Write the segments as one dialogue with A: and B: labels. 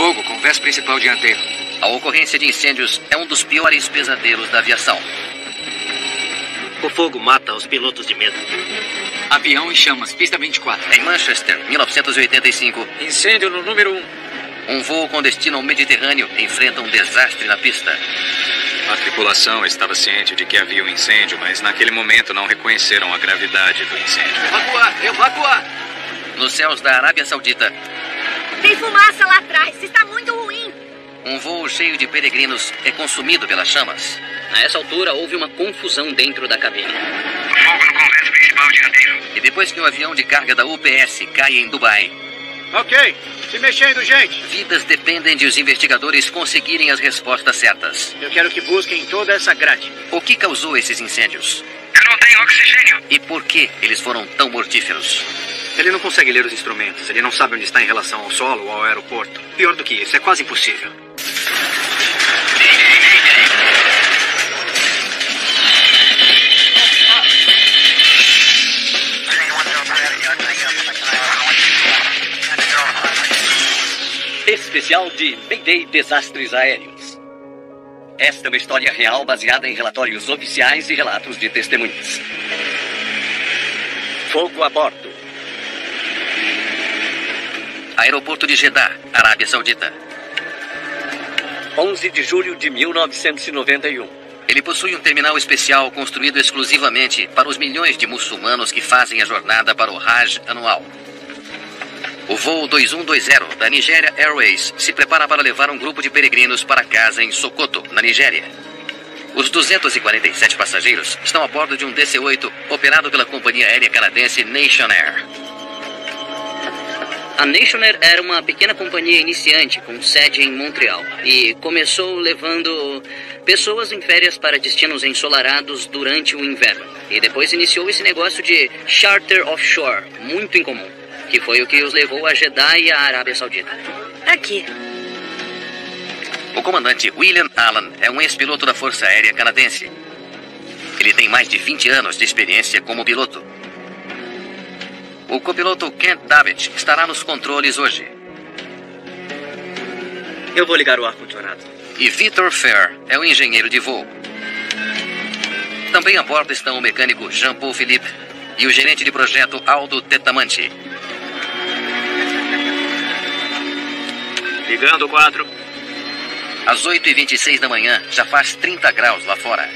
A: fogo com o vés principal dianteiro.
B: A ocorrência de incêndios é um dos piores pesadelos da aviação.
C: O fogo mata os pilotos de medo.
A: Avião em chamas, pista 24.
B: Em Manchester, 1985,
A: Incêndio no número 1.
B: um voo com destino ao Mediterrâneo enfrenta um desastre na pista.
D: A tripulação estava ciente de que havia um incêndio, mas naquele momento não reconheceram a gravidade do incêndio.
A: Evacuar! Evacuar!
B: Nos céus da Arábia Saudita,
E: Tem fumaça lá atrás. Está muito ruim.
B: um voo cheio de peregrinos é consumido pelas chamas.
F: A essa altura, houve uma confusão dentro da cabine.
G: Fogo no convés principal dianteiro.
B: E depois que o avião de carga da UPS cai em Dubai,
C: Ok, se mexendo, gente.
B: vidas dependem de os investigadores conseguirem as respostas certas.
C: Eu quero que busquem toda essa grade.
B: O que causou esses incêndios?
G: Eu não tenho oxigênio.
B: E por que eles foram tão mortíferos?
C: Ele não consegue ler os instrumentos. Ele não sabe onde está em relação ao solo ou ao aeroporto. Pior do que isso, é quase impossível.
F: Especial de Mayday Desastres Aéreos. Esta é uma história real baseada em relatórios oficiais e relatos de testemunhas. Fogo a bordo.
B: Aeroporto de Jeddah, Arábia Saudita.
F: 11 de julho de 1991.
B: Ele possui um terminal especial construído exclusivamente para os milhões de muçulmanos que fazem a jornada para o Hajj anual. O voo 2120 da Nigeria Airways se prepara para levar um grupo de peregrinos para casa em Sokoto, na Nigéria. Os 247 passageiros estão a bordo de um DC-8 operado pela companhia aérea canadense Nationair.
F: A Nationair era uma pequena companhia iniciante com sede em Montreal e começou levando pessoas em férias para destinos ensolarados durante o inverno. E depois iniciou esse negócio de charter offshore, muito incomum, que foi o que os levou a Jeddah e a Arábia Saudita.
E: Aqui.
B: O comandante William Allen é um ex-piloto da Força Aérea Canadense. Ele tem mais de 20 anos de experiência como piloto. O copiloto Kent Davitt estará nos controles hoje.
C: Eu vou ligar o ar-condicionado.
B: E Victor Fair é o engenheiro de voo. Também a bordo estão o mecânico Jean-Paul Philippe e o gerente de projeto Aldo Tetamanti.
C: Ligando o 4.
B: Às 8h26 da manhã, já faz 30 graus lá fora.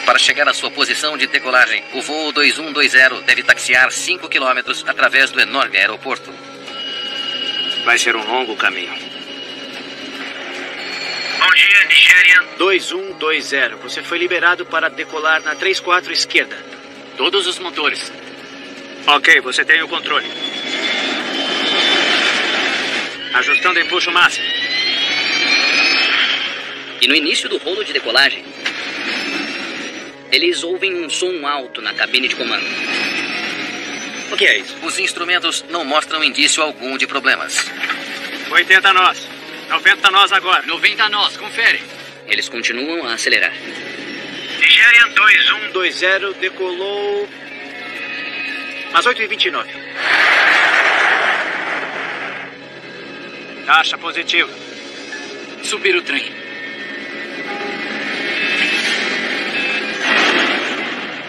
B: Para chegar à sua posição de decolagem, o voo 2120 deve taxiar 5 quilômetros através do enorme aeroporto.
C: Vai ser um longo caminho.
G: Bom dia, Nigerian.
C: 2120. Você foi liberado para decolar na 34 esquerda.
A: Todos os motores.
C: Ok, você tem o controle. Ajustando o empuxo máximo.
F: E no início do rolo de decolagem, eles ouvem um som alto na cabine de comando.
C: O que é isso?
B: Os instrumentos não mostram indício algum de problemas.
C: 80 nós. 90 nós agora.
A: 90 nós, confere.
F: Eles continuam a acelerar.
G: Nigerian 2120.
C: 2120 decolou às 8h29. Taxa positiva.
A: Subir o trem.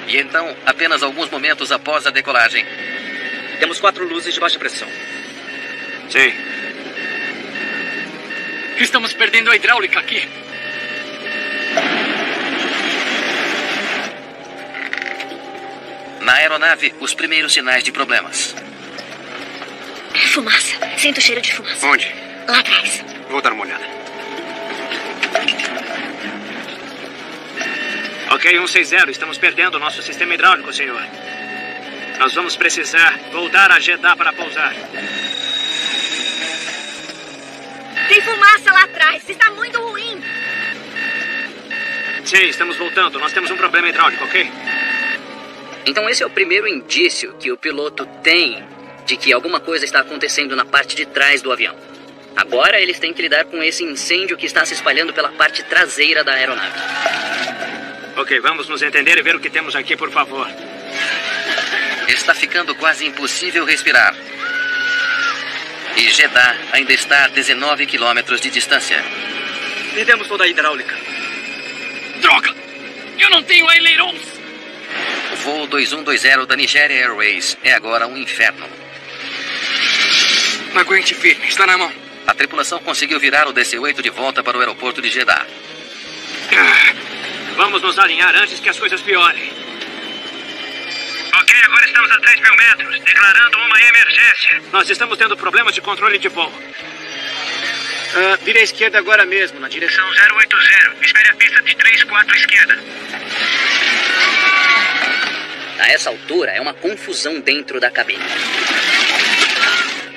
B: E então, apenas alguns momentos após a decolagem,
C: Temos 4 luzes de baixa pressão. Sim.
A: Estamos perdendo a hidráulica aqui.
B: na aeronave, os primeiros sinais de problemas.
E: Fumaça. Sinto o cheiro de fumaça.
C: Onde?
E: Lá atrás.
C: Vou dar uma olhada. Ok, 160. Estamos perdendo o nosso sistema hidráulico, senhor. Nós vamos precisar voltar a Jeddah para pousar.
E: Tem fumaça lá atrás. Está muito ruim.
C: Sim, estamos voltando. Nós temos um problema hidráulico, ok?
F: Então esse é o primeiro indício que o piloto tem de que alguma coisa está acontecendo na parte de trás do avião. Agora eles têm que lidar com esse incêndio que está se espalhando pela parte traseira da aeronave.
C: Ok, vamos nos entender e ver o que temos aqui, por favor.
B: Está ficando quase impossível respirar. E Jeddah ainda está a 19 quilômetros de distância.
C: Perdemos toda a hidráulica.
A: Droga! Eu não tenho ailerons!
B: O voo 2120 da Nigeria Airways é agora um inferno.
A: Aguente firme, está na mão.
B: A tripulação conseguiu virar o DC-8 de volta para o aeroporto de Jeddah.
C: Vamos nos alinhar antes que as coisas piorem.
G: Ok, agora estamos a 3.000 metros, declarando uma emergência.
C: Nós estamos tendo problemas de controle de voo. Vire à esquerda agora mesmo, na direção...
G: São 080. Espere a pista de 34 esquerda.
F: A essa altura, é uma confusão dentro da cabine.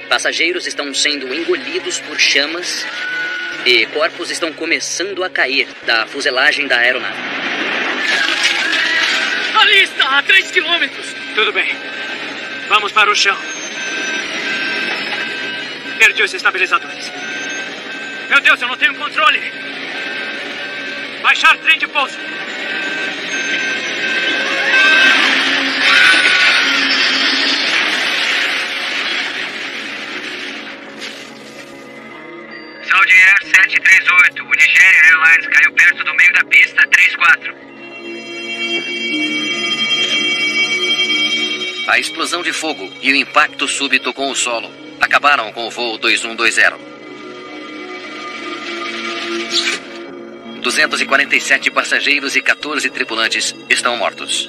F: Passageiros estão sendo engolidos por chamas e corpos estão começando a cair da fuselagem da aeronave.
A: Ali está, a 3 quilômetros.
C: Tudo bem. Vamos para o chão. Perdi os estabilizadores. Meu Deus, eu não tenho controle. Baixar trem de pouso.
G: Saudi Air 738. O Nigeria Airlines caiu perto do meio da pista 34.
B: A explosão de fogo e o impacto súbito com o solo acabaram com o voo 2120. 247 passageiros e 14 tripulantes estão mortos.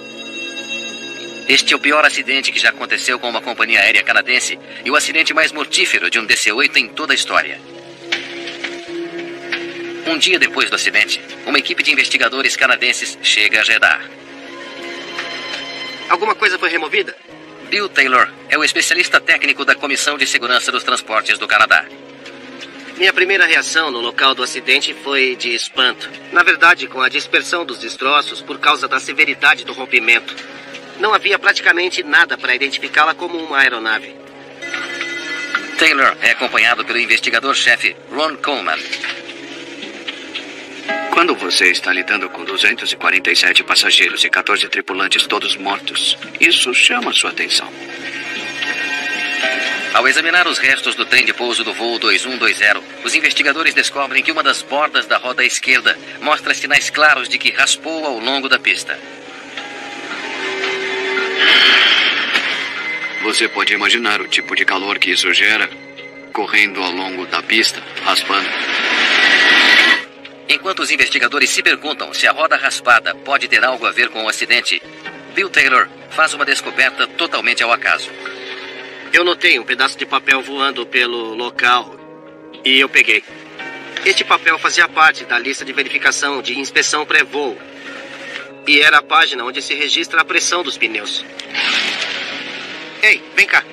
B: Este é o pior acidente que já aconteceu com uma companhia aérea canadense e o acidente mais mortífero de um DC-8 em toda a história. Um dia depois do acidente, uma equipe de investigadores canadenses chega a Jeddah.
H: Alguma coisa foi removida?
B: Bill Taylor é o especialista técnico da Comissão de Segurança dos Transportes do Canadá.
H: Minha primeira reação no local do acidente foi de espanto. Na verdade, com a dispersão dos destroços por causa da severidade do rompimento. Não havia praticamente nada para identificá-la como uma aeronave.
B: Taylor é acompanhado pelo investigador-chefe Ron Coleman.
I: Quando você está lidando com 247 passageiros e 14 tripulantes todos mortos, isso chama sua atenção.
B: Ao examinar os restos do trem de pouso do voo 2120, os investigadores descobrem que uma das bordas da roda esquerda mostra sinais claros de que raspou ao longo da pista.
I: Você pode imaginar o tipo de calor que isso gera, correndo ao longo da pista, raspando.
B: Enquanto os investigadores se perguntam se a roda raspada pode ter algo a ver com o acidente, Bill Taylor faz uma descoberta totalmente ao acaso.
H: Eu notei um pedaço de papel voando pelo local e eu peguei. Este papel fazia parte da lista de verificação de inspeção pré-voo. E era a página onde se registra a pressão dos pneus. Ei, vem cá.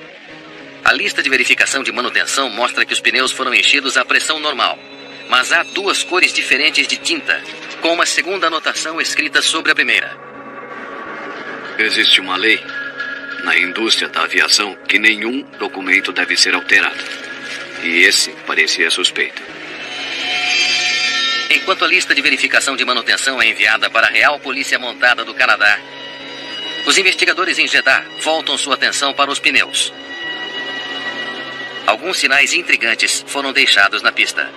B: A lista de verificação de manutenção mostra que os pneus foram enchidos à pressão normal. Mas há duas cores diferentes de tinta, com uma segunda anotação escrita sobre a primeira.
I: Existe uma lei na indústria da aviação que nenhum documento deve ser alterado. E esse parecia suspeito.
B: Enquanto a lista de verificação de manutenção é enviada para a Real Polícia Montada do Canadá, os investigadores em Jeddah voltam sua atenção para os pneus. Alguns sinais intrigantes foram deixados na pista.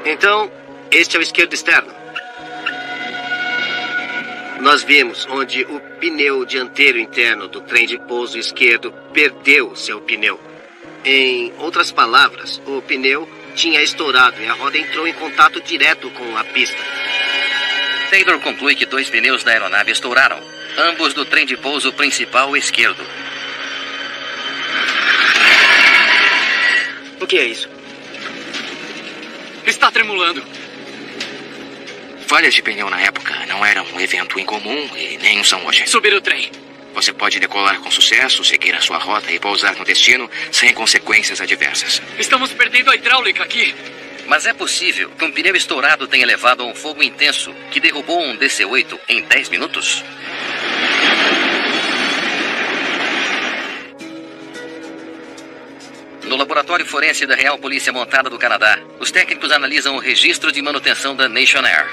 H: Então, este é o esquerdo externo. Nós vimos onde o pneu dianteiro interno do trem de pouso esquerdo perdeu seu pneu. Em outras palavras, o pneu tinha estourado e a roda entrou em contato direto com a pista.
B: Taylor conclui que 2 pneus da aeronave estouraram, ambos do trem de pouso principal esquerdo.
H: O que é isso?
A: Está tremulando.
J: Falhas de pneu na época não eram um evento incomum e nem são hoje.
A: Subir o trem.
J: Você pode decolar com sucesso, seguir a sua rota e pousar no destino sem consequências adversas.
A: Estamos perdendo a hidráulica aqui.
B: Mas é possível que um pneu estourado tenha levado a um fogo intenso que derrubou um DC-8 em 10 minutos? No laboratório forense da Real Polícia Montada do Canadá, os técnicos analisam o registro de manutenção da Nation Air.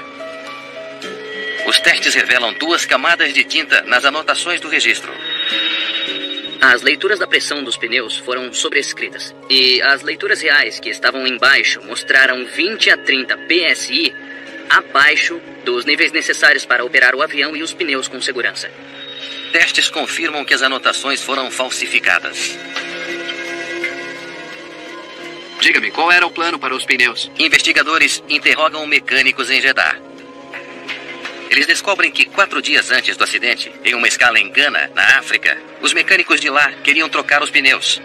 B: Os testes revelam 2 camadas de tinta nas anotações do registro.
F: As leituras da pressão dos pneus foram sobrescritas. E as leituras reais que estavam embaixo mostraram 20 a 30 PSI abaixo dos níveis necessários para operar o avião e os pneus com segurança.
B: Testes confirmam que as anotações foram falsificadas.
I: Diga-me, qual era o plano para os pneus?
B: Investigadores interrogam mecânicos em Jeddah. Eles descobrem que 4 dias antes do acidente, em uma escala em Gana, na África, os mecânicos de lá queriam trocar os pneus.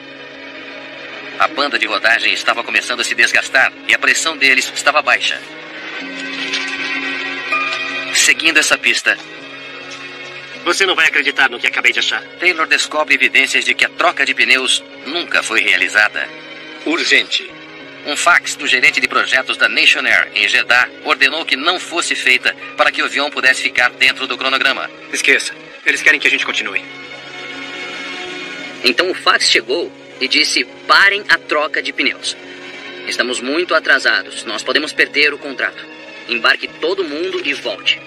B: A banda de rodagem estava começando a se desgastar e a pressão deles estava baixa. Seguindo essa pista,
H: você não vai acreditar no que acabei de achar.
B: Taylor descobre evidências de que a troca de pneus nunca foi realizada.
K: Urgente.
B: Um fax do gerente de projetos da Nationair em Jeddah ordenou que não fosse feita para que o avião pudesse ficar dentro do cronograma.
C: Esqueça. Eles querem que a gente continue.
F: Então o fax chegou e disse: parem a troca de pneus. Estamos muito atrasados. Nós podemos perder o contrato. Embarque todo mundo e volte.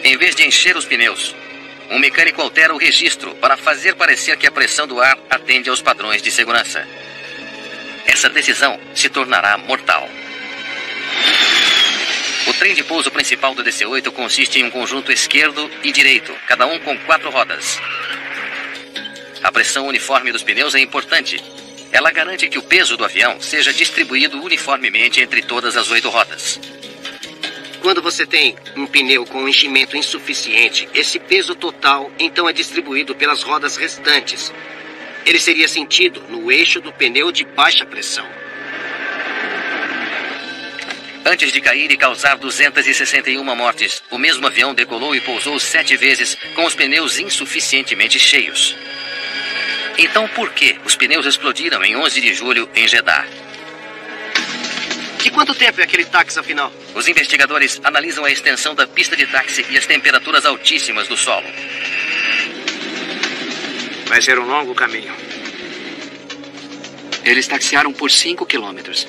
B: Em vez de encher os pneus, um mecânico altera o registro para fazer parecer que a pressão do ar atende aos padrões de segurança. Essa decisão se tornará mortal. O trem de pouso principal do DC-8 consiste em um conjunto esquerdo e direito, cada um com 4 rodas. A pressão uniforme dos pneus é importante. Ela garante que o peso do avião seja distribuído uniformemente entre todas as 8 rodas.
H: Quando você tem um pneu com enchimento insuficiente, esse peso total então é distribuído pelas rodas restantes. Ele seria sentido no eixo do pneu de baixa pressão.
B: Antes de cair e causar 261 mortes, o mesmo avião decolou e pousou 7 vezes com os pneus insuficientemente cheios. Então por que os pneus explodiram em 11 de julho em Jeddah?
H: De quanto tempo é aquele táxi, afinal?
B: Os investigadores analisam a extensão da pista de táxi e as temperaturas altíssimas do solo.
C: Vai ser um longo caminho.
I: Eles taxiaram por 5 quilômetros.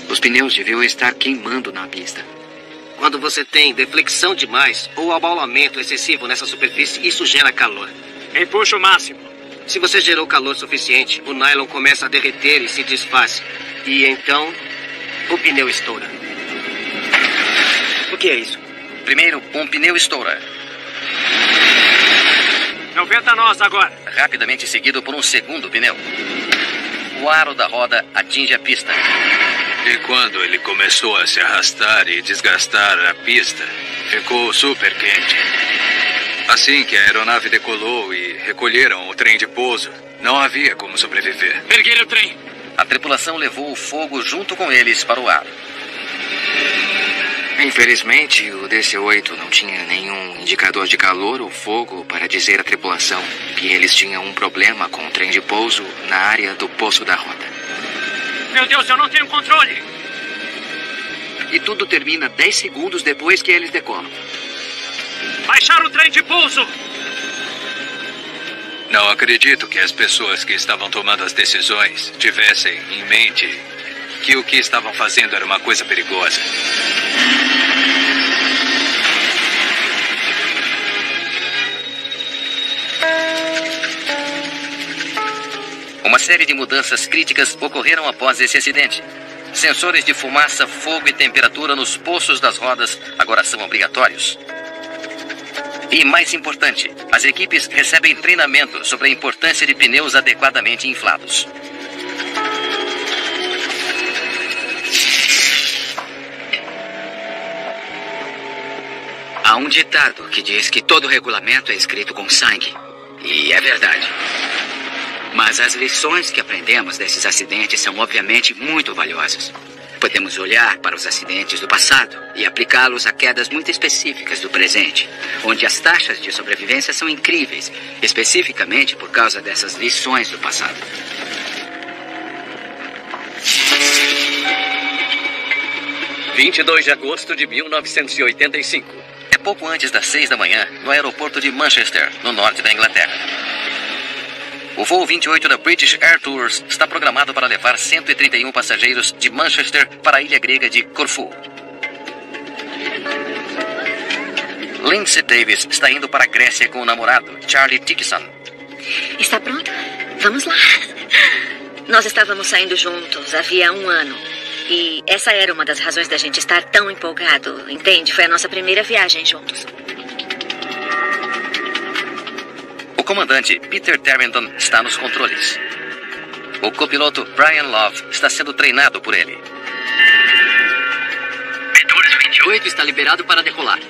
I: Os pneus deviam estar queimando na pista.
H: Quando você tem deflexão demais ou abaulamento excessivo nessa superfície, isso gera calor.
C: Empuxa o máximo.
H: Se você gerou calor suficiente, o nylon começa a derreter e se desfaz. E então, o pneu estoura.
C: O que é isso?
B: Primeiro, um pneu estoura.
C: 90 nós agora.
B: Rapidamente seguido por um segundo pneu. O aro da roda atinge a pista.
D: E quando ele começou a se arrastar e desgastar a pista, ficou super quente. Assim que a aeronave decolou e recolheram o trem de pouso, não havia como sobreviver.
A: Erguer o trem.
B: A tripulação levou o fogo junto com eles para o ar.
J: Infelizmente, o DC-8 não tinha nenhum indicador de calor ou fogo para dizer à tripulação que eles tinham um problema com o trem de pouso na área do poço da roda.
A: Meu Deus, eu não tenho controle.
I: E tudo termina 10 segundos depois que eles decolam.
A: Baixar o trem de pouso.
D: Não acredito que as pessoas que estavam tomando as decisões tivessem em mente que o que estavam fazendo era uma coisa perigosa.
B: Uma série de mudanças críticas ocorreram após esse acidente. Sensores de fumaça, fogo e temperatura nos poços das rodas agora são obrigatórios. E mais importante, as equipes recebem treinamento sobre a importância de pneus adequadamente inflados.
L: Há um ditado que diz que todo regulamento é escrito com sangue. E é verdade. Mas as lições que aprendemos desses acidentes são obviamente muito valiosas. Podemos olhar para os acidentes do passado e aplicá-los a quedas muito específicas do presente, onde as taxas de sobrevivência são incríveis, especificamente por causa dessas lições do passado.
K: – 22 de agosto de 1985.
B: É pouco antes das 6 da manhã, no aeroporto de Manchester, no norte da Inglaterra. O voo 28 da British Air Tours está programado para levar 131 passageiros de Manchester para a ilha grega de Corfu. Lindsay Davis está indo para a Grécia com o namorado, Charlie Dickinson.
M: Está pronta? Vamos lá. Nós estávamos saindo juntos havia 1 ano. E essa era uma das razões da gente estar tão empolgado, entende? Foi a nossa primeira viagem juntos.
B: O comandante Peter Tarrenton está nos controles. O copiloto Brian Love está sendo treinado por ele.
L: Medouros 28 está liberado para decolar.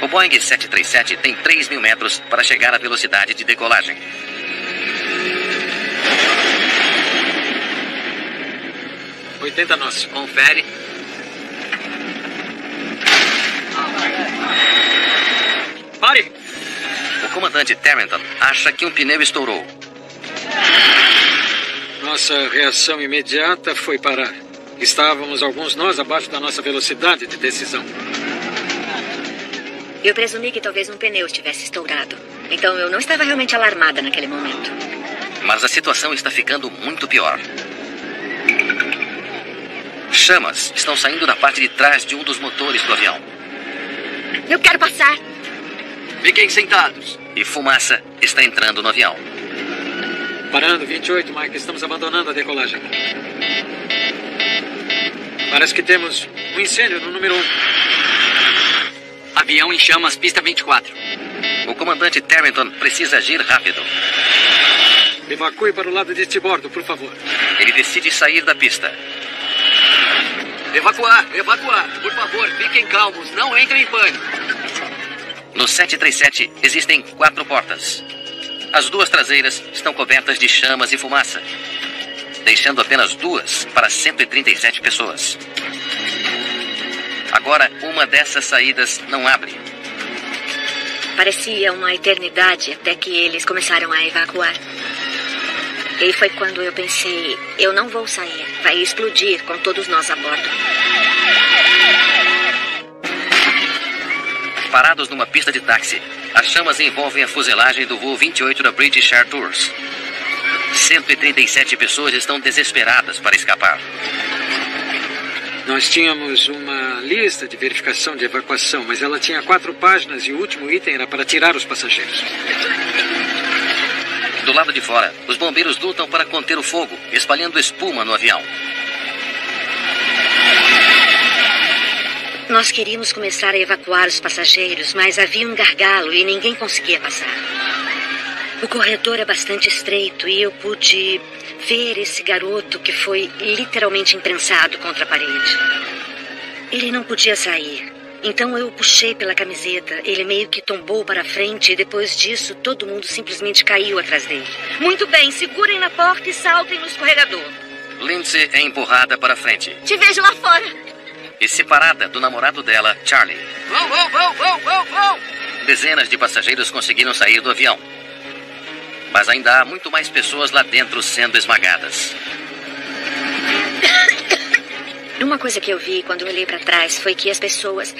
B: O Boeing 737 tem 3.000 metros para chegar à velocidade de decolagem.
L: nós. Confere.
C: Pare!
B: O comandante Tarrenton acha que um pneu estourou.
N: Nossa reação imediata foi parar. Estávamos alguns nós abaixo da nossa velocidade de decisão.
M: Eu presumi que talvez um pneu estivesse estourado. Então eu não estava realmente alarmada naquele momento.
B: Mas a situação está ficando muito pior. Chamas estão saindo da parte de trás de um dos motores do avião.
E: Eu quero passar.
L: Fiquem sentados.
B: E fumaça está entrando no avião.
N: Parando, 28, Mike. Estamos abandonando a decolagem. Parece que temos um incêndio no número 1.
L: Avião em chamas, pista 24.
B: O comandante Tarrenton precisa agir rápido.
N: Evacue para o lado de bordo, por favor.
B: Ele decide sair da pista.
L: Evacuar, evacuar. Por favor, fiquem calmos. Não entrem em pânico.
B: No 737 existem 4 portas. As 2 traseiras estão cobertas de chamas e fumaça, deixando apenas 2 para 137 pessoas. Agora, uma dessas saídas não abre.
M: Parecia uma eternidade até que eles começaram a evacuar. E foi quando eu pensei, eu não vou sair, vai explodir com todos nós a bordo.
B: Parados numa pista de táxi, as chamas envolvem a fuselagem do voo 28 da British Air Tours. 137 pessoas estão desesperadas para escapar.
N: Nós tínhamos uma lista de verificação de evacuação, mas ela tinha 4 páginas e o último item era para tirar os passageiros.
B: Do lado de fora, os bombeiros lutam para conter o fogo, espalhando espuma no avião.
M: Nós queríamos começar a evacuar os passageiros, mas havia um gargalo e ninguém conseguia passar. O corredor é bastante estreito e eu pude ver esse garoto que foi literalmente imprensado contra a parede. Ele não podia sair. Então eu o puxei pela camiseta. Ele meio que tombou para frente e depois disso todo mundo simplesmente caiu atrás dele.
E: Muito bem, segurem na porta e saltem no escorregador.
B: Lindsay é empurrada para frente.
E: Te vejo lá fora.
B: E separada do namorado dela, Charlie.
L: Vão!
B: Dezenas de passageiros conseguiram sair do avião. Mas ainda há muito mais pessoas lá dentro sendo esmagadas.
M: Uma coisa que eu vi quando eu olhei para trás foi que as pessoas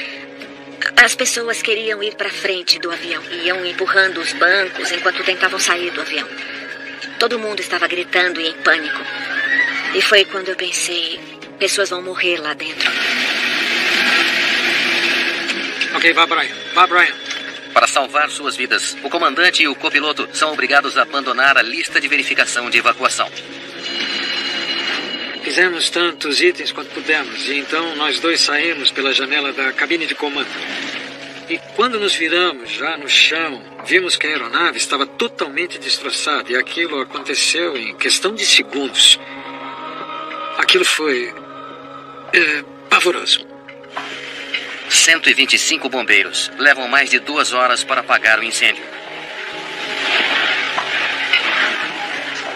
M: queriam ir para frente do avião. Iam empurrando os bancos enquanto tentavam sair do avião. Todo mundo estava gritando e em pânico. E foi quando eu pensei, pessoas vão morrer lá dentro.
N: Ok, vá, Brian.
B: Para salvar suas vidas, o comandante e o copiloto são obrigados a abandonar a lista de verificação de evacuação.
N: Fizemos tantos itens quanto pudemos, e então nós 2 saímos pela janela da cabine de comando. E quando nos viramos, já no chão, vimos que a aeronave estava totalmente destroçada, e aquilo aconteceu em questão de segundos. Aquilo foi pavoroso.
B: 125 bombeiros levam mais de 2 horas para apagar o incêndio.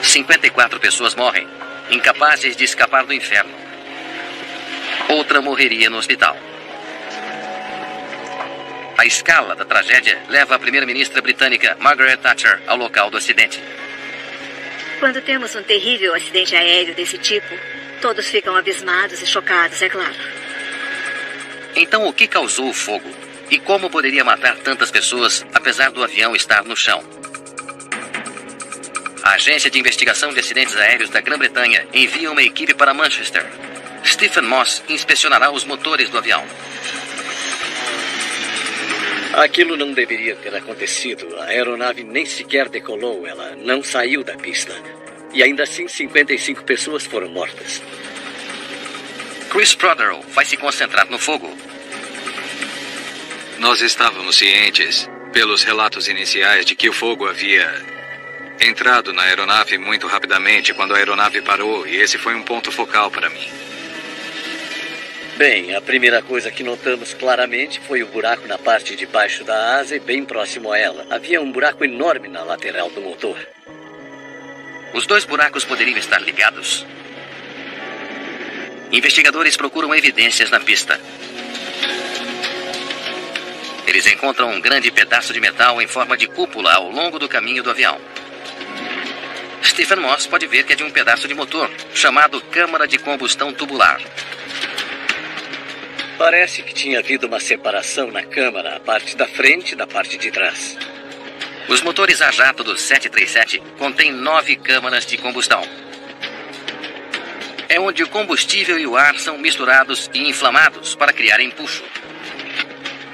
B: 54 pessoas morrem, incapazes de escapar do inferno. Outra morreria no hospital. A escala da tragédia leva a primeira-ministra britânica Margaret Thatcher ao local do acidente.
M: Quando temos um terrível acidente aéreo desse tipo, todos ficam abismados e chocados, é claro.
B: Então, o que causou o fogo? E como poderia matar tantas pessoas, apesar do avião estar no chão? A Agência de Investigação de Acidentes Aéreos da Grã-Bretanha envia uma equipe para Manchester. Stephen Moss inspecionará os motores do avião.
K: Aquilo não deveria ter acontecido. A aeronave nem sequer decolou. Ela não saiu da pista. E ainda assim, 55 pessoas foram mortas.
B: Chris Prothero vai se concentrar no fogo.
D: Nós estávamos cientes, pelos relatos iniciais, de que o fogo havia entrado na aeronave muito rapidamente quando a aeronave parou, e esse foi um ponto focal para mim.
K: Bem, a primeira coisa que notamos claramente foi o buraco na parte de baixo da asa e bem próximo a ela. Havia um buraco enorme na lateral do motor.
B: Os dois buracos poderiam estar ligados. Investigadores procuram evidências na pista. Eles encontram um grande pedaço de metal em forma de cúpula ao longo do caminho do avião. Stephen Moss pode ver que é de um pedaço de motor, chamado câmara de combustão tubular.
K: Parece que tinha havido uma separação na câmara, a parte da frente e da parte de trás.
B: Os motores a jato do 737 contêm 9 câmaras de combustão. É onde o combustível e o ar são misturados e inflamados para criar empuxo.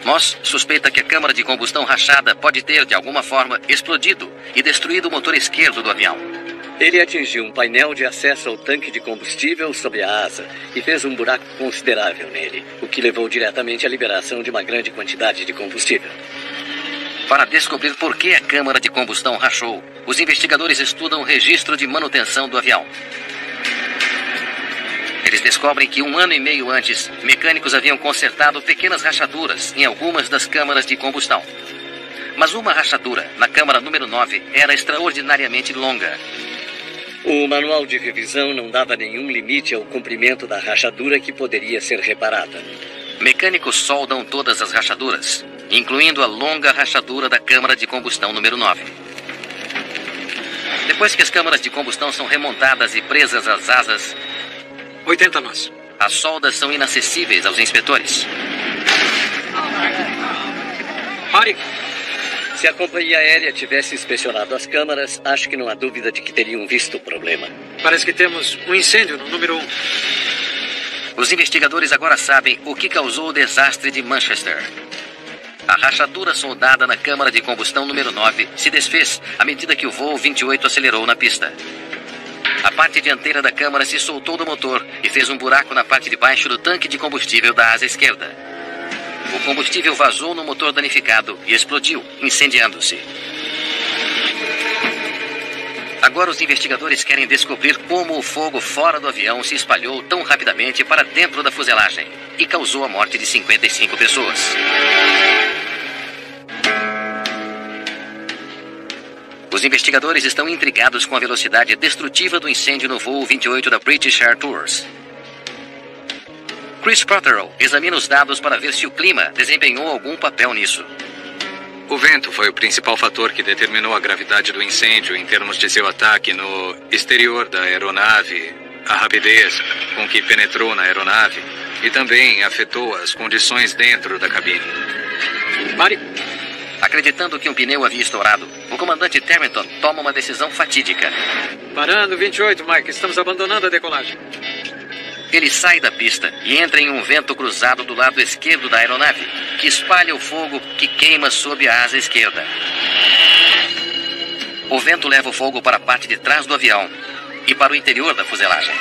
B: Moss suspeita que a câmara de combustão rachada pode ter, de alguma forma, explodido e destruído o motor esquerdo do avião.
K: Ele atingiu um painel de acesso ao tanque de combustível sob a asa e fez um buraco considerável nele, o que levou diretamente à liberação de uma grande quantidade de combustível.
B: Para descobrir por que a câmara de combustão rachou, os investigadores estudam o registro de manutenção do avião. Eles descobrem que 1 ano e meio antes, mecânicos haviam consertado pequenas rachaduras em algumas das câmaras de combustão. Mas uma rachadura, na câmara número 9, era extraordinariamente longa.
K: O manual de revisão não dava nenhum limite ao comprimento da rachadura que poderia ser reparada.
B: Mecânicos soldam todas as rachaduras, incluindo a longa rachadura da câmara de combustão número 9. Depois que as câmaras de combustão são remontadas e presas às asas,
N: 80 nós.
B: As soldas são inacessíveis aos inspetores.
N: Pare!
K: Se a companhia aérea tivesse inspecionado as câmaras, acho que não há dúvida de que teriam visto o problema.
N: Parece que temos um incêndio no número 1.
B: Os investigadores agora sabem o que causou o desastre de Manchester. A rachadura soldada na câmara de combustão número 9 se desfez à medida que o voo 28 acelerou na pista. A parte dianteira da câmara se soltou do motor e fez um buraco na parte de baixo do tanque de combustível da asa esquerda. O combustível vazou no motor danificado e explodiu, incendiando-se. Agora os investigadores querem descobrir como o fogo fora do avião se espalhou tão rapidamente para dentro da fuselagem e causou a morte de 55 pessoas. Os investigadores estão intrigados com a velocidade destrutiva do incêndio no voo 28 da British Air Tours. Chris Prothero examina os dados para ver se o clima desempenhou algum papel nisso.
D: O vento foi o principal fator que determinou a gravidade do incêndio em termos de seu ataque no exterior da aeronave, a rapidez com que penetrou na aeronave e também afetou as condições dentro da cabine.
N: Pare!
B: Acreditando que um pneu havia estourado, o comandante Terrington toma uma decisão fatídica.
N: Parando, 28, Mike. Estamos abandonando a decolagem.
B: Ele sai da pista e entra em um vento cruzado do lado esquerdo da aeronave, que espalha o fogo que queima sob a asa esquerda. O vento leva o fogo para a parte de trás do avião e para o interior da fuselagem.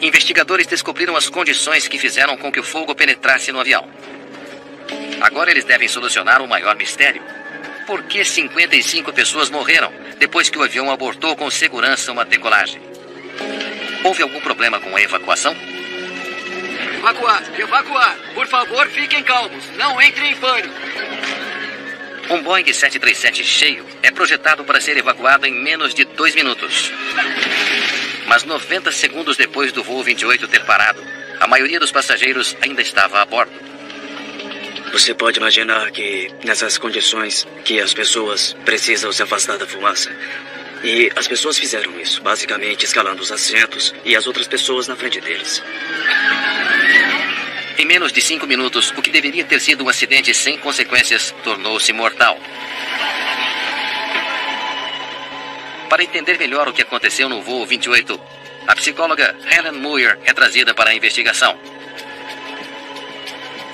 B: Investigadores descobriram as condições que fizeram com que o fogo penetrasse no avião. Agora eles devem solucionar o maior mistério. Por que 55 pessoas morreram depois que o avião abortou com segurança uma decolagem? Houve algum problema com a evacuação?
O: Evacuar! Evacuar! Por favor, fiquem calmos. Não entrem em pânico.
B: Um Boeing 737 cheio é projetado para ser evacuado em menos de 2 minutos. Mas 90 segundos depois do voo 28 ter parado, a maioria dos passageiros ainda estava a bordo.
P: Você pode imaginar que, nessas condições, que as pessoas precisam se afastar da fumaça. E as pessoas fizeram isso, basicamente escalando os assentos e as outras pessoas na frente deles.
B: Em menos de 5 minutos, o que deveria ter sido um acidente sem consequências tornou-se mortal. Para entender melhor o que aconteceu no voo 28, a psicóloga Helen Muir é trazida para a investigação.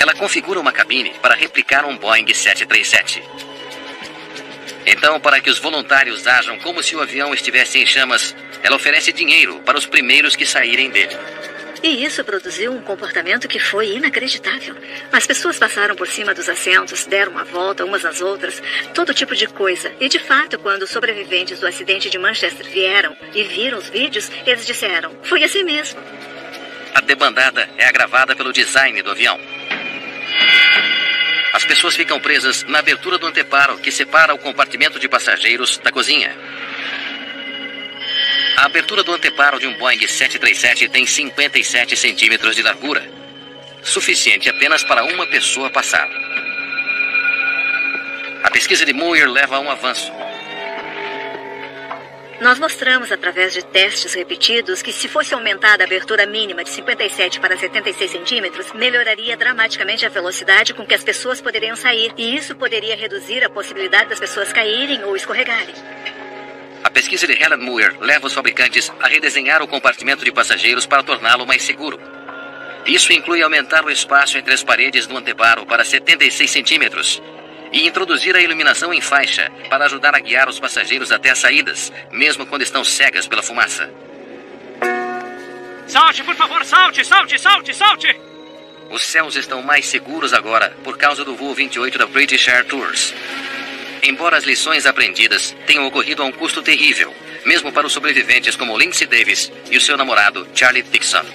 B: Ela configura uma cabine para replicar um Boeing 737. Então, para que os voluntários ajam como se o avião estivesse em chamas, ela oferece dinheiro para os primeiros que saírem dele.
Q: E isso produziu um comportamento que foi inacreditável. As pessoas passaram por cima dos assentos, deram uma volta umas às outras, todo tipo de coisa. E, de fato, quando os sobreviventes do acidente de Manchester vieram e viram os vídeos, eles disseram, foi assim mesmo.
B: A debandada é agravada pelo design do avião. As pessoas ficam presas na abertura do anteparo que separa o compartimento de passageiros da cozinha. A abertura do anteparo de um Boeing 737 tem 57 centímetros de largura, suficiente apenas para uma pessoa passar. A pesquisa de Muir leva a um avanço.
Q: Nós mostramos, através de testes repetidos, que se fosse aumentada a abertura mínima de 57 para 76 centímetros, melhoraria dramaticamente a velocidade com que as pessoas poderiam sair, e isso poderia reduzir a possibilidade das pessoas caírem ou escorregarem.
B: A pesquisa de Helen Muir leva os fabricantes a redesenhar o compartimento de passageiros para torná-lo mais seguro. Isso inclui aumentar o espaço entre as paredes do anteparo para 76 centímetros e introduzir a iluminação em faixa para ajudar a guiar os passageiros até as saídas, mesmo quando estão cegas pela fumaça.
C: Salte, por favor, salte, salte, salte, salte!
B: Os céus estão mais seguros agora por causa do voo 28 da British Air Tours. Embora as lições aprendidas tenham ocorrido a um custo terrível, mesmo para os sobreviventes como Lindsay Davis e o seu namorado Charlie Dixon.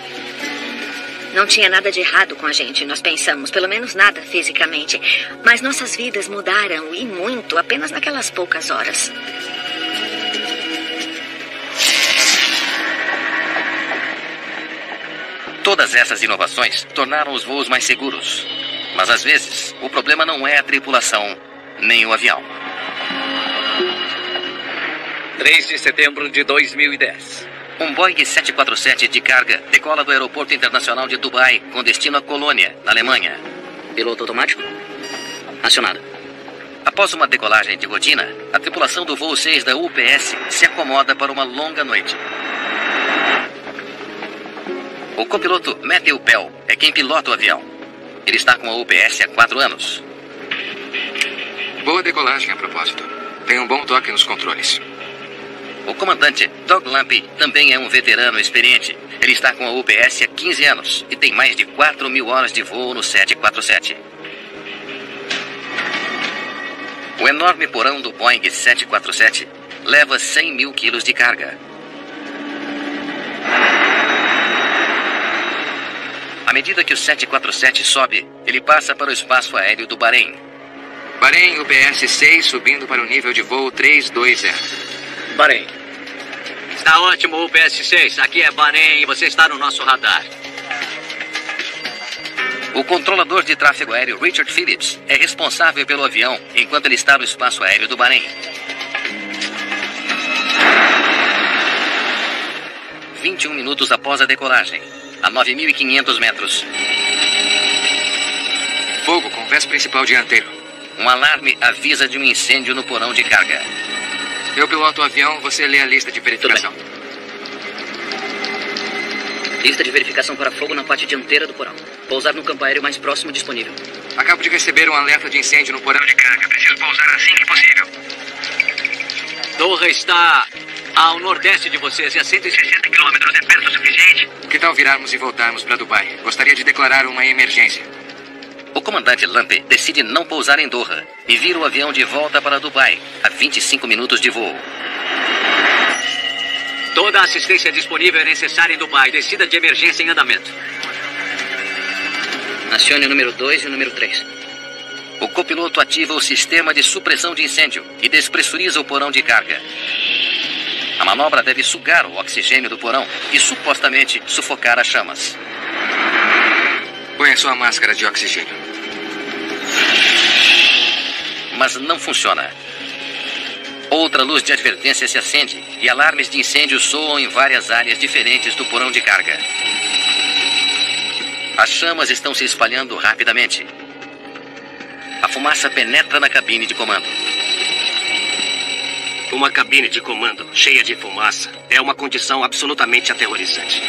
M: Não tinha nada de errado com a gente, nós pensamos, pelo menos nada fisicamente. Mas nossas vidas mudaram, e muito, apenas naquelas poucas horas.
B: Todas essas inovações tornaram os voos mais seguros. Mas às vezes, o problema não é a tripulação, nem o avião.
K: 3 de setembro de 2010.
B: Um Boeing 747 de carga decola do Aeroporto Internacional de Dubai com destino a Colônia, na Alemanha.
F: Piloto automático? Acionado.
B: Após uma decolagem de rotina, a tripulação do voo 6 da UPS se acomoda para uma longa noite. O copiloto Matthew Pell é quem pilota o avião. Ele está com a UPS há 4 anos.
J: Boa decolagem, a propósito. Tem um bom toque nos controles.
B: O comandante Doug Lampy também é um veterano experiente. Ele está com a UPS há 15 anos e tem mais de 4.000 horas de voo no 747. O enorme porão do Boeing 747 leva 100 mil quilos de carga. À medida que o 747 sobe, ele passa para o espaço aéreo do Bahrein.
J: Bahrein, UPS 6, subindo para o nível de voo 320.
O: Bahrein. Está ótimo, UPS 6. Aqui é Bahrein e você está no nosso radar.
B: O controlador de tráfego aéreo Richard Phillips é responsável pelo avião enquanto ele está no espaço aéreo do Bahrein. 21 minutos após a decolagem, a 9.500 metros.
J: Fogo com vés principal dianteiro.
B: Um alarme avisa de um incêndio no porão de carga.
J: Eu piloto o avião, você lê a lista de verificação.
F: Lista de verificação para fogo na parte dianteira do porão. Pousar no campo aéreo mais próximo disponível.
J: Acabo de receber um alerta de incêndio no porão de carga. Preciso pousar assim que possível.
O: Doha está ao nordeste de vocês e a 160 quilômetros. É perto o suficiente?
J: Que tal virarmos e voltarmos para Dubai? Gostaria de declarar uma emergência.
B: O comandante Lampy decide não pousar em Doha e vira o avião de volta para Dubai, a 25 minutos de voo.
O: Toda a assistência disponível é necessária em Dubai. Descida de emergência em andamento.
F: Acione o número 2 e o número 3.
B: O copiloto ativa o sistema de supressão de incêndio e despressuriza o porão de carga. A manobra deve sugar o oxigênio do porão e supostamente sufocar as chamas.
J: Põe a sua máscara de oxigênio.
B: Mas não funciona. Outra luz de advertência se acende e alarmes de incêndio soam em várias áreas diferentes do porão de carga. As chamas estão se espalhando rapidamente. A fumaça penetra na cabine de comando.
H: Uma cabine de comando cheia de fumaça é uma condição absolutamente aterrorizante.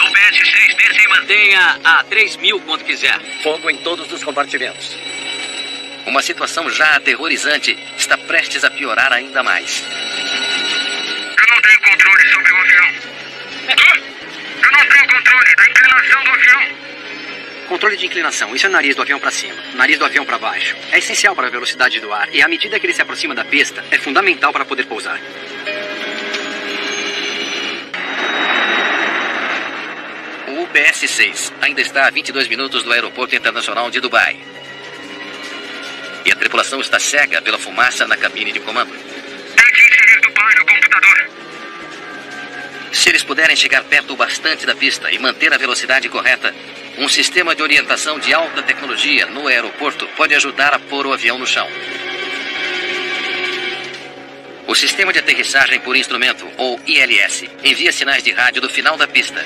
G: UPS 6, desça e
O: Mantenha a 3.000 quando quiser.
K: Fogo em todos os compartimentos.
B: Uma situação já aterrorizante está prestes a piorar ainda mais.
G: Eu não tenho controle sobre o avião. O quê? Eu não tenho controle da inclinação do avião.
R: Controle de inclinação, isso é o nariz do avião para cima, nariz do avião para baixo. É essencial para a velocidade do ar e à medida que ele se aproxima da pista, é fundamental para poder pousar.
B: O UPS-6 ainda está a 22 minutos do aeroporto internacional de Dubai. E a tripulação está cega pela fumaça na cabine de comando.
G: Tente inserir Dubai no computador.
B: Se eles puderem chegar perto o bastante da pista e manter a velocidade correta, um sistema de orientação de alta tecnologia no aeroporto pode ajudar a pôr o avião no chão. O sistema de aterrissagem por instrumento, ou ILS, envia sinais de rádio do final da pista.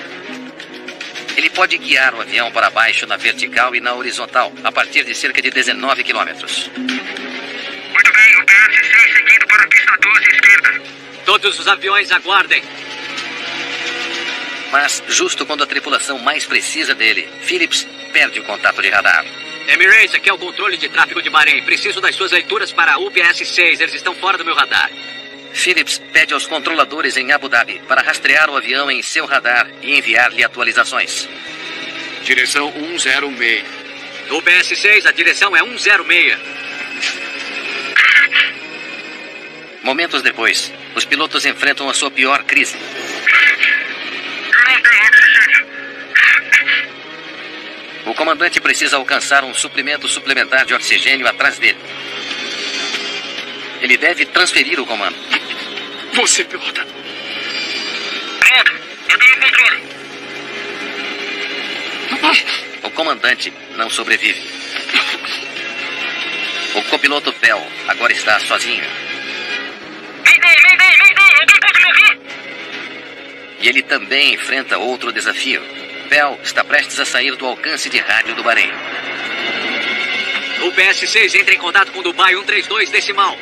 B: Ele pode guiar o avião para baixo na vertical e na horizontal, a partir de cerca de 19 quilômetros.
G: Muito bem, o PS-6 seguindo para a pista 12 esquerda.
O: Todos os aviões aguardem.
B: Mas, justo quando a tripulação mais precisa dele, Phillips perde o contato de radar.
O: Emirates, aqui é o controle de tráfego de Bahrein. Preciso das suas leituras para a UPS-6. Eles estão fora do meu radar.
B: Phillips pede aos controladores em Abu Dhabi para rastrear o avião em seu radar e enviar-lhe atualizações.
I: Direção 106.
O: UPS-6, a direção é 106.
B: Momentos depois, os pilotos enfrentam a sua pior crise.
G: Eu não tenho oxigênio.
B: O comandante precisa alcançar um suprimento suplementar de oxigênio atrás dele. Ele deve transferir o comando.
A: Você pilota.
G: Pronto, eu tenho controle.
B: O comandante não sobrevive. O copiloto Bell agora está sozinho.
G: Alguém pode me ouvir?
B: E ele também enfrenta outro desafio. Bell está prestes a sair do alcance de rádio do Bahrein.
O: UPS-6 entra em contato com Dubai 132 decimal.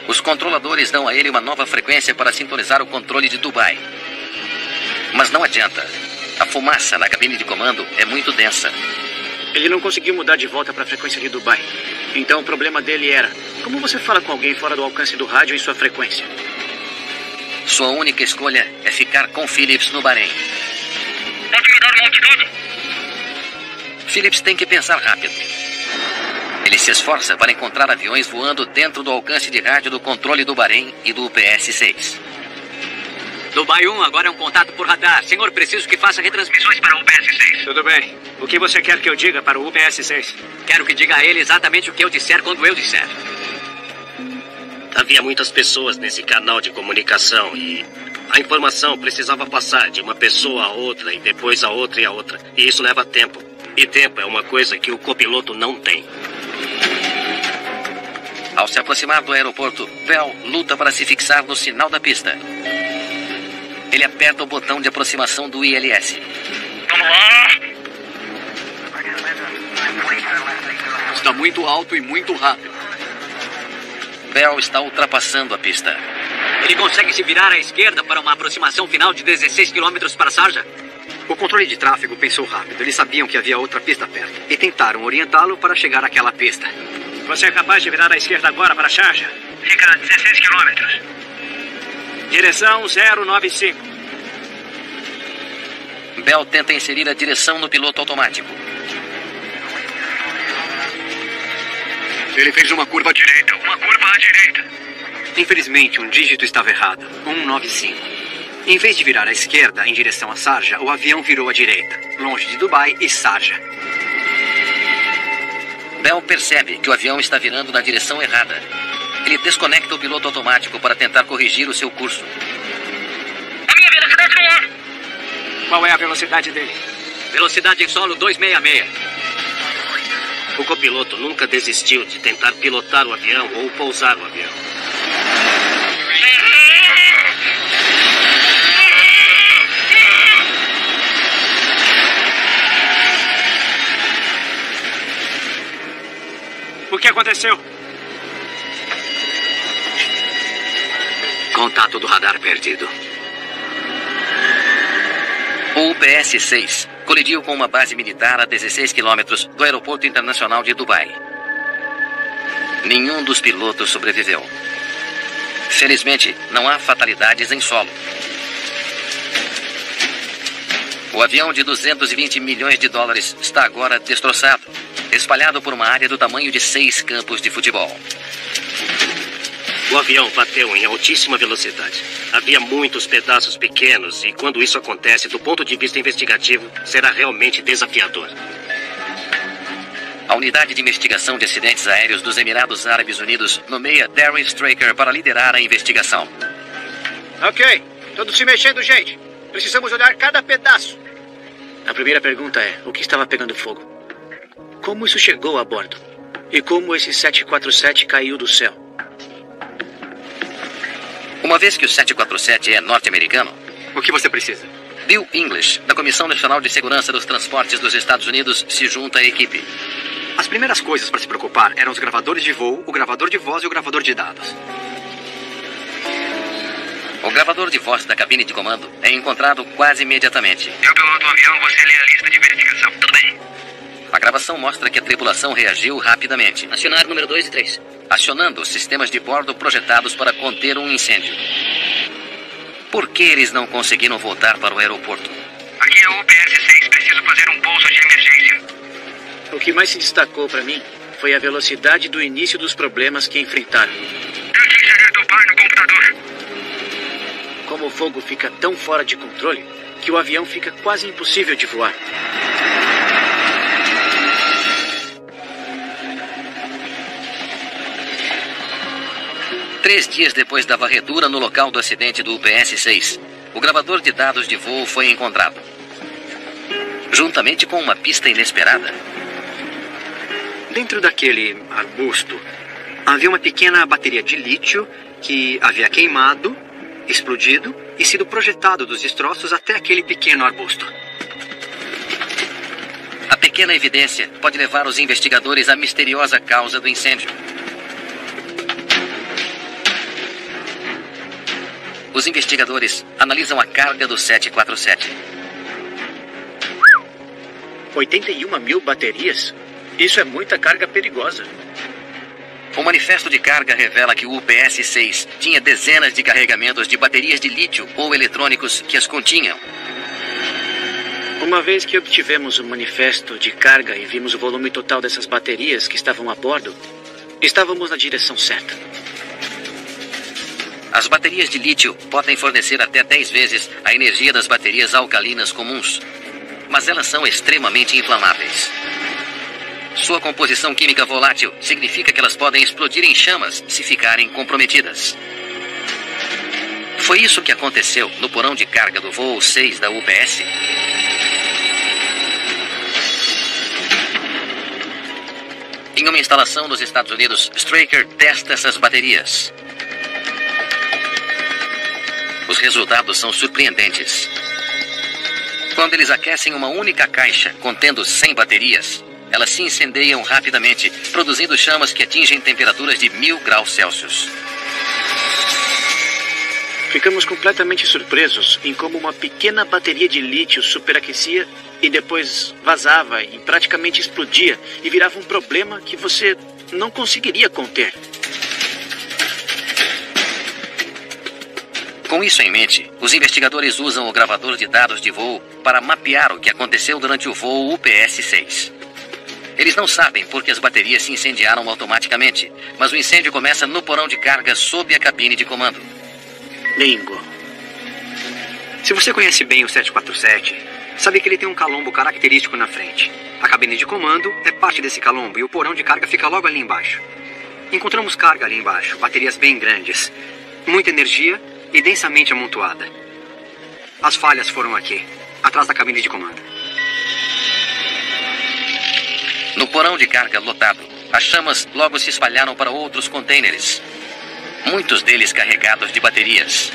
B: Os controladores dão a ele uma nova frequência para sintonizar o controle de Dubai. Mas não adianta. A fumaça na cabine de comando é muito densa.
C: Ele não conseguiu mudar de volta para a frequência de Dubai. Então o problema dele era: como você fala com alguém fora do alcance do rádio em sua frequência?
B: Sua única escolha é ficar com Phillips no Bahrein.
G: Pode me dar uma altitude?
B: Phillips tem que pensar rápido. Ele se esforça para encontrar aviões voando dentro do alcance de rádio do controle do Bahrein e do UPS-6.
O: Dubai 1, agora é um contato por radar. Senhor, preciso que faça retransmissões para o UPS-6.
C: Tudo bem. O que você quer que eu diga para o UPS-6?
O: Quero que diga a ele exatamente o que eu disser quando eu disser.
H: Havia muitas pessoas nesse canal de comunicação e a informação precisava passar de uma pessoa a outra e depois a outra e a outra. E isso leva tempo. E tempo é uma coisa que o copiloto não tem.
B: Ao se aproximar do aeroporto, Bell luta para se fixar no sinal da pista. Ele aperta o botão de aproximação do ILS.
G: Vamos lá!
I: Está muito alto e muito rápido.
B: Bell está ultrapassando a pista.
O: Ele consegue se virar à esquerda para uma aproximação final de 16 km para Sharjah?
R: O controle de tráfego pensou rápido. Eles sabiam que havia outra pista perto e tentaram orientá-lo para chegar àquela pista.
C: Você é capaz de virar à esquerda agora para Sharjah?
G: Fica a 16 quilômetros.
C: Direção 095.
B: Bell tenta inserir a direção no piloto automático.
I: Ele fez uma curva à direita.
G: Uma curva à direita.
R: Infelizmente, um dígito estava errado. 195. Em vez de virar à esquerda em direção a Sharjah, o avião virou à direita, longe de Dubai e Sharjah.
B: Bell percebe que o avião está virando na direção errada. Ele desconecta o piloto automático para tentar corrigir o seu curso.
G: A minha velocidade no ar.
C: Qual é a velocidade dele?
O: Velocidade em solo 266.
H: O copiloto nunca desistiu de tentar pilotar o avião ou pousar o avião.
C: O que aconteceu?
O: Contato do radar perdido.
B: O UPS-6 colidiu com uma base militar a 16 quilômetros do Aeroporto Internacional de Dubai. Nenhum dos pilotos sobreviveu. Felizmente, não há fatalidades em solo. O avião de 220 milhões de dólares está agora destroçado, espalhado por uma área do tamanho de 6 campos de futebol.
H: O avião bateu em altíssima velocidade. Havia muitos pedaços pequenos e quando isso acontece, do ponto de vista investigativo, será realmente desafiador.
B: A unidade de investigação de acidentes aéreos dos Emirados Árabes Unidos nomeia Darren Straker para liderar a investigação.
C: Ok, todos se mexendo, gente. Precisamos olhar cada pedaço. A primeira pergunta é, o que estava pegando fogo? Como isso chegou a bordo? E como esse 747 caiu do céu?
B: Uma vez que o 747 é norte-americano...
R: O que você precisa?
B: Bill English, da Comissão Nacional de Segurança dos Transportes dos Estados Unidos, se junta à equipe.
R: As primeiras coisas para se preocupar eram os gravadores de voo, o gravador de voz e o gravador de dados.
B: O gravador de voz da cabine de comando é encontrado quase imediatamente.
G: Eu piloto o avião, você lê a lista de verificação. Tudo bem.
B: A gravação mostra que a tripulação reagiu rapidamente.
F: Acionar número 2 e 3.
B: Acionando os sistemas de bordo projetados para conter um incêndio. Por que eles não conseguiram voltar para o aeroporto?
G: Aqui é o UPS-6. Preciso fazer um pouso de emergência.
C: O que mais se destacou para mim foi a velocidade do início dos problemas que enfrentaram.
G: Tente inserir Dubai no computador.
C: Como o fogo fica tão fora de controle que o avião fica quase impossível de voar.
B: Três dias depois da varredura no local do acidente do UPS-6, o gravador de dados de voo foi encontrado. Juntamente com uma pista inesperada.
R: Dentro daquele arbusto, havia uma pequena bateria de lítio que havia queimado, explodido e sido projetado dos destroços até aquele pequeno arbusto.
B: A pequena evidência pode levar os investigadores à misteriosa causa do incêndio. Os investigadores analisam a carga do 747.
C: 81 mil baterias? Isso é muita carga perigosa.
B: O manifesto de carga revela que o UPS-6 tinha dezenas de carregamentos de baterias de lítio ou eletrônicos que as continham.
C: Uma vez que obtivemos o manifesto de carga e vimos o volume total dessas baterias que estavam a bordo, estávamos na direção certa.
B: As baterias de lítio podem fornecer até 10 vezes a energia das baterias alcalinas comuns, mas elas são extremamente inflamáveis. Sua composição química volátil significa que elas podem explodir em chamas se ficarem comprometidas. Foi isso que aconteceu no porão de carga do voo 6 da UPS. Em uma instalação nos Estados Unidos, Straker testa essas baterias. Os resultados são surpreendentes. Quando eles aquecem uma única caixa contendo 100 baterias, elas se incendeiam rapidamente, produzindo chamas que atingem temperaturas de 1000 graus Celsius.
C: Ficamos completamente surpresos em como uma pequena bateria de lítio superaquecia e depois vazava e praticamente explodia e virava um problema que você não conseguiria conter.
B: Com isso em mente, os investigadores usam o gravador de dados de voo para mapear o que aconteceu durante o voo UPS-6. Eles não sabem por que as baterias se incendiaram automaticamente, mas o incêndio começa no porão de carga sob a cabine de comando.
C: Bingo.
R: Se você conhece bem o 747, sabe que ele tem um calombo característico na frente. A cabine de comando é parte desse calombo e o porão de carga fica logo ali embaixo. Encontramos carga ali embaixo, baterias bem grandes, muita energia e densamente amontoada. As falhas foram aqui, atrás da cabine de comando.
B: No porão de carga lotado, as chamas logo se espalharam para outros contêineres, muitos deles carregados de baterias.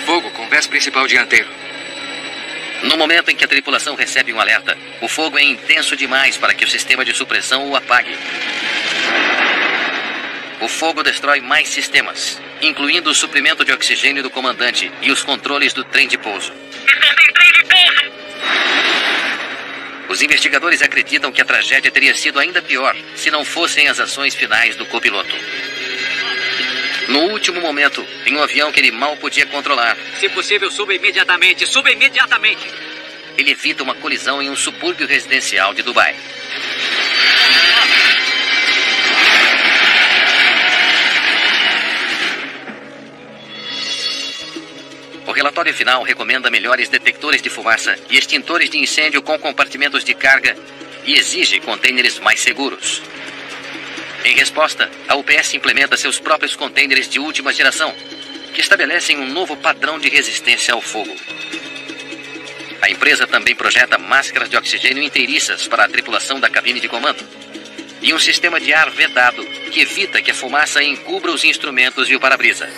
J: Fogo com vés principal dianteiro.
B: No momento em que a tripulação recebe um alerta, o fogo é intenso demais para que o sistema de supressão o apague. O fogo destrói mais incluindo o suprimento de oxigênio do comandante e os controles do trem de pouso.
G: Estou sem trem de
B: Os investigadores acreditam que a tragédia teria sido ainda pior se não fossem as ações finais do copiloto. No último momento, em um avião que ele mal podia controlar,
O: Se possível, suba imediatamente! Suba imediatamente!
B: ele evita uma colisão em um subúrbio residencial de Dubai. O relatório final recomenda melhores detectores de fumaça e extintores de incêndio com compartimentos de carga e exige contêineres mais seguros. Em resposta, a UPS implementa seus próprios contêineres de última geração, que estabelecem um novo padrão de resistência ao fogo. A empresa também projeta máscaras de oxigênio inteiriças para a tripulação da cabine de comando e um sistema de ar vedado que evita que a fumaça encubra os instrumentos e o para-brisa.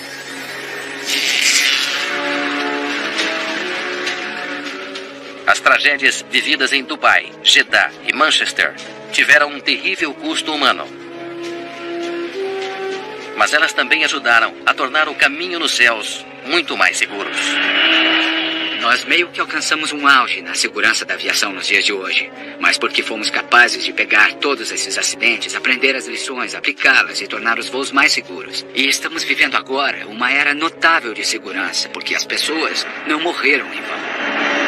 B: As tragédias vividas em Dubai, Jeddah e Manchester tiveram um terrível custo humano. Mas elas também ajudaram a tornar o caminho nos céus muito mais seguros.
L: Nós meio que alcançamos um auge na segurança da aviação nos dias de hoje. Mas porque fomos capazes de pegar todos esses acidentes, aprender as lições, aplicá-las e tornar os voos mais seguros. E estamos vivendo agora uma era notável de segurança, porque as pessoas não morreram em vão.